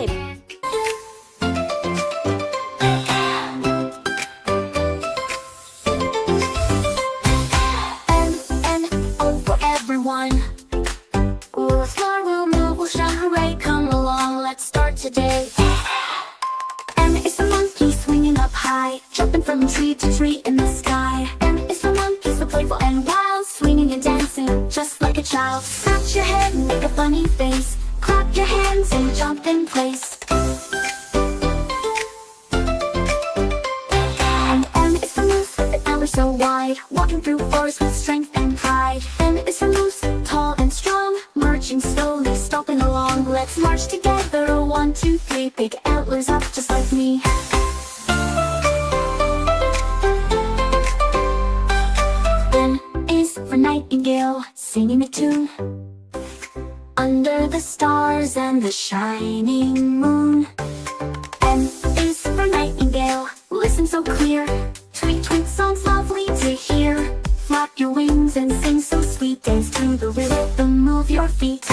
subscribe. N-N-O for everyone. We'll fly, we'll move, we'll shout hooray. Come along, let's start today. M is for monkey swinging up high, jumping from tree to tree in the sky. M is for monkey, so playful and wild, swinging and dancing just like a child. Scratch your head and make a funny face, clap your hands and jump in place. And M is for moose with an antler so wide, walking through forests with strength and pride. M is for moose, tall and strong, marching slowly, stomping along. Let's march together, 1, 2, 3, big antlers up just like me. N is for nightingale, singing a tune under the stars and the shining moon. N is for nightingale, listen so clear, tweet tweet songs lovely to hear. Flap your wings and sing so sweet, dance to the rhythm, move your feet.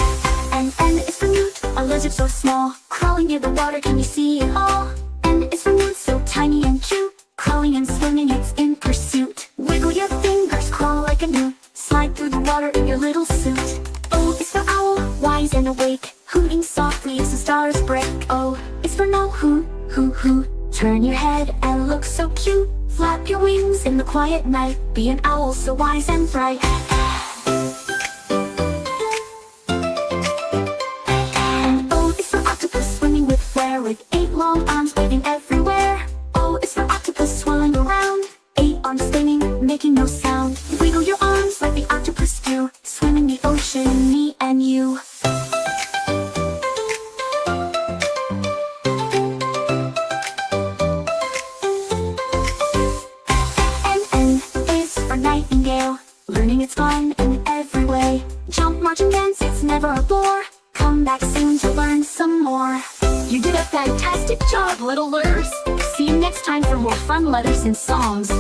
And N is for newt, a lizard so small, crawling near the water, can you see it all? N is for newt, so tiny and cute, crawling and swimming, it's in pursuit. Wiggle your fingers, crawl like a newt, slide through the water in your little suit. O is for owl, wise and awake, hooting softly as the stars break. O is for no, hoot, hoot, hoot, turn your head and look so cute. Flap your wings in the quiet night, be an owl so wise and bright. And O is for octopus, swimming with flair, with 8 long arms waving everywhere. O is for octopus, swirling around, 8 arms spinning, making no sound. Wiggle your arms like the octopus do, swim in the ocean, me and you. Nightingale, learning it's fun in every way. Jump, march and dance, it's never a bore. Come back soon to learn some more. You did a fantastic job, littlers. See you next time for more fun letters and songs.